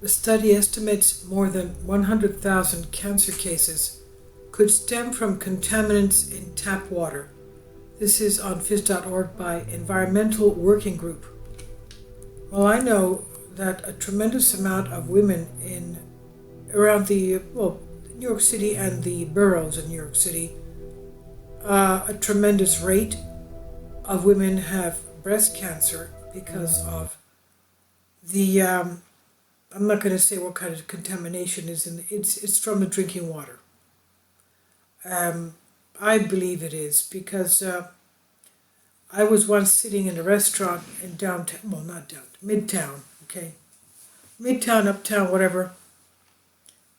The study estimates more than 100,000 cancer cases could stem from contaminants in tap water. This is on phys.org by Environmental Working Group. Well, I know that a tremendous amount of women around New York City and the boroughs in New York City, a tremendous rate of women have breast cancer because of the I'm not going to say what kind of contamination is in it's from the drinking water. I believe it is because I was once sitting in a restaurant in downtown, well, not downtown, Midtown, okay? Midtown, uptown, whatever.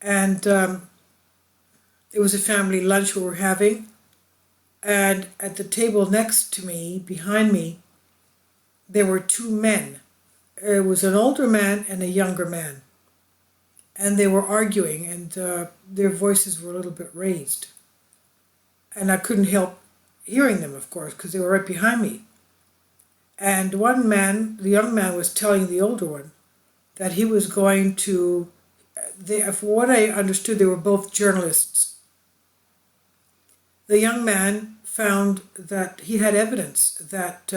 And it was a family lunch we were having. And at the table next to me, behind me, there were two men. It was an older man and a younger man. And they were arguing, and their voices were a little bit raised. And I couldn't help hearing them, of course, because they were right behind me. And one man, the young man, was telling the older one that he was going to, for what I understood, they were both journalists. The young man found that he had evidence that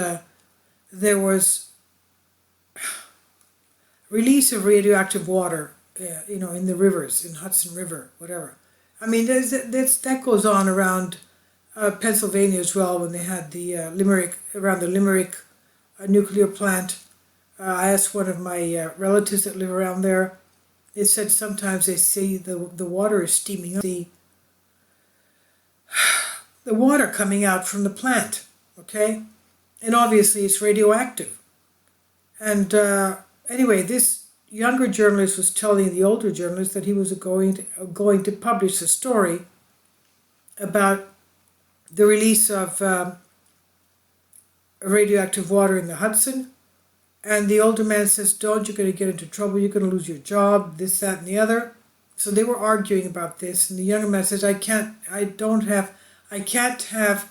there was release of radioactive water, in the rivers, in Hudson River, whatever. I mean, that goes on around Pennsylvania as well, when they had the Limerick nuclear plant. I asked one of my relatives that live around there. They said sometimes they see the water is steaming up, the water coming out from the plant, okay? And obviously it's radioactive. And anyway, this younger journalist was telling the older journalist that he was going to publish a story about the release of radioactive water in the Hudson. And the older man says, don't, you're going to get into trouble, you're going to lose your job, this, that, and the other. So they were arguing about this, and the younger man says, I can't have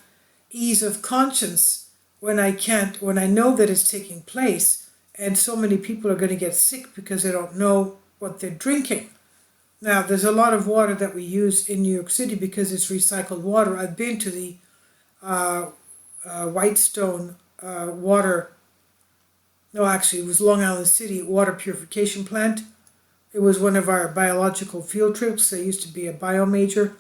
ease of conscience when I know that it's taking place, and so many people are going to get sick because they don't know what they're drinking. Now, there's a lot of water that we use in New York City because it's recycled water. I've been to the Whitestone water. No, actually, it was Long Island City water purification plant. It was one of our biological field trips. I used to be a bio major,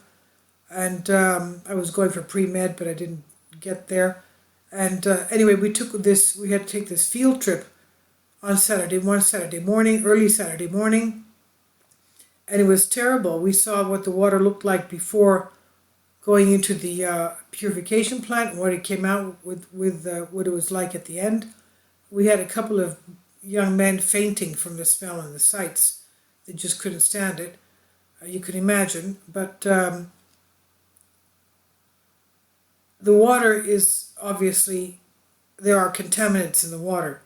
and I was going for pre-med, but I didn't get there. And anyway, we had to take this field trip on one Saturday morning, early Saturday morning, and it was terrible. We saw what the water looked like before going into the purification plant and what it came out with what it was like at the end. We had a couple of young men fainting from the smell and the sights. They just couldn't stand it. You can imagine. But the water is obviously, there are contaminants in the water.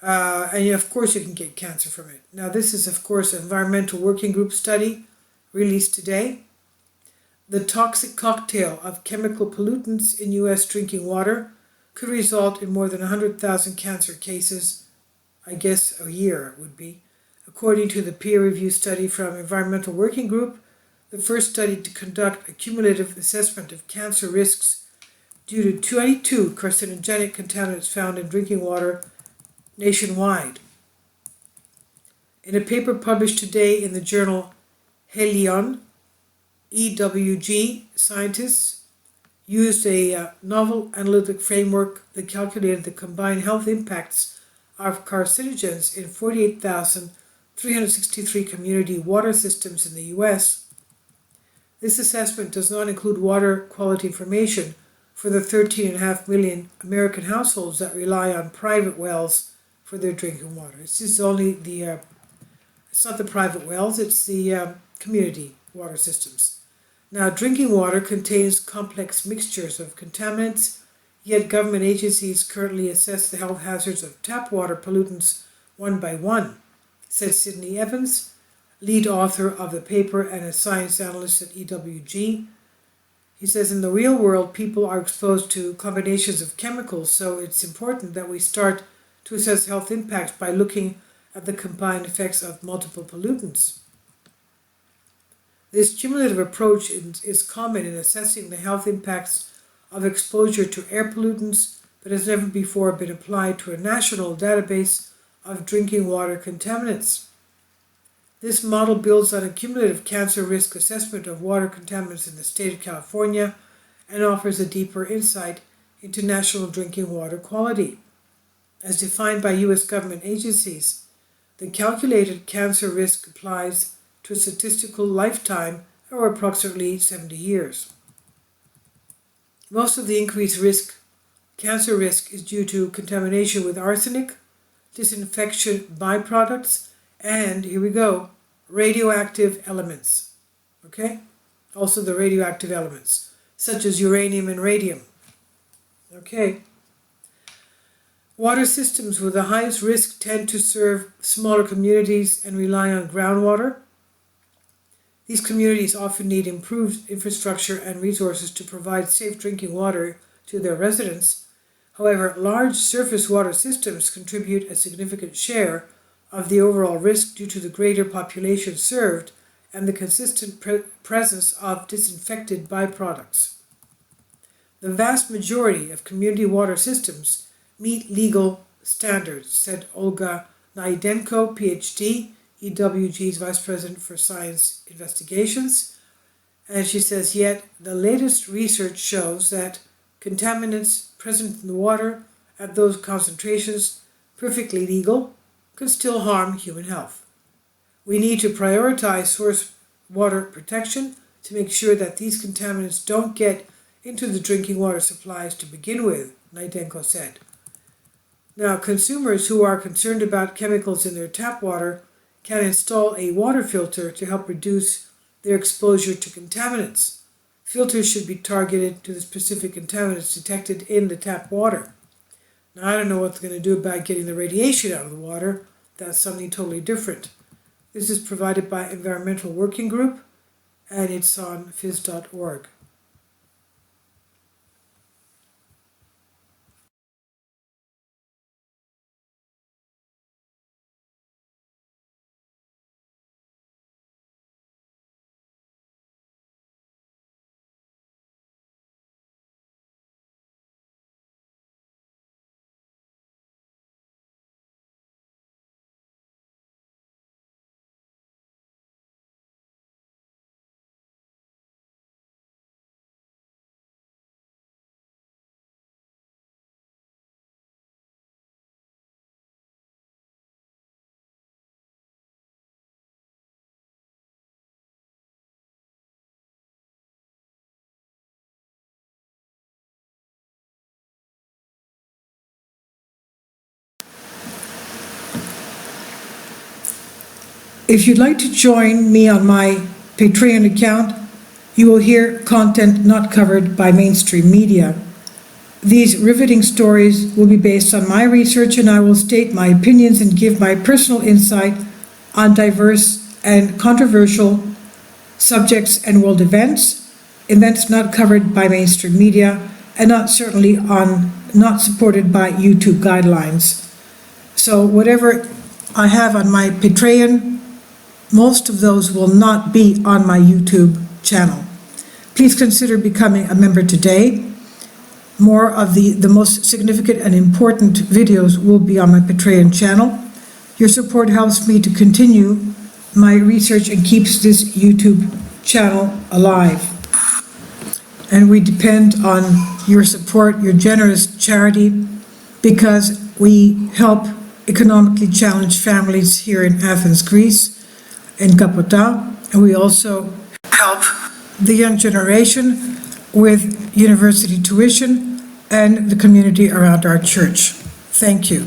And of course you can get cancer from it. Now this is of course an Environmental Working Group study released today. The toxic cocktail of chemical pollutants in U.S. drinking water could result in more than 100,000 cancer cases, I guess a year it would be. According to the peer-reviewed study from Environmental Working Group, the first study to conduct a cumulative assessment of cancer risks due to 22 carcinogenic contaminants found in drinking water nationwide. In a paper published today in the journal Helion, EWG scientists used a novel analytic framework that calculated the combined health impacts of carcinogens in 48,363 community water systems in the U.S. This assessment does not include water quality information for the 13.5 million American households that rely on private wells for their drinking water. It's just only it's not the private wells, it's the community water systems. Now, drinking water contains complex mixtures of contaminants, yet government agencies currently assess the health hazards of tap water pollutants one by one, said Sidney Evans, lead author of the paper and a science analyst at EWG. He says, in the real world, people are exposed to combinations of chemicals, so it's important that we start to assess health impacts by looking at the combined effects of multiple pollutants. This cumulative approach is common in assessing the health impacts of exposure to air pollutants, but has never before been applied to a national database of drinking water contaminants. This model builds on a cumulative cancer risk assessment of water contaminants in the state of California and offers a deeper insight into national drinking water quality. As defined by U.S. government agencies, the calculated cancer risk applies to a statistical lifetime or approximately 70 years. Most of the increased cancer risk is due to contamination with arsenic, disinfection byproducts, and, here we go, radioactive elements. Okay? Also the radioactive elements, such as uranium and radium. Okay. Water systems with the highest risk tend to serve smaller communities and rely on groundwater. These communities often need improved infrastructure and resources to provide safe drinking water to their residents. However, large surface water systems contribute a significant share of the overall risk due to the greater population served and the consistent presence of disinfected byproducts. The vast majority of community water systems meet legal standards, said Olga Naidenko, PhD, EWG's Vice President for Science Investigations. And she says, yet the latest research shows that contaminants present in the water at those concentrations, perfectly legal, could still harm human health. We need to prioritize source water protection to make sure that these contaminants don't get into the drinking water supplies to begin with, Naidenko said. Now, consumers who are concerned about chemicals in their tap water can install a water filter to help reduce their exposure to contaminants. Filters should be targeted to the specific contaminants detected in the tap water. Now, I don't know what they're going to do about getting the radiation out of the water. That's something totally different. This is provided by Environmental Working Group, and it's on phys.org. If you'd like to join me on my Patreon account, you will hear content not covered by mainstream media. These riveting stories will be based on my research, and I will state my opinions and give my personal insight on diverse and controversial subjects and world events not covered by mainstream media, and not supported by YouTube guidelines. So whatever I have on my Patreon, most of those will not be on my YouTube channel. Please consider becoming a member today. More of the most significant and important videos will be on my Patreon channel. Your support helps me to continue my research and keeps this YouTube channel alive. And we depend on your support, your generous charity, because we help economically challenged families here in Athens, Greece, in Kapota, and we also help the young generation with university tuition and the community around our church. Thank you.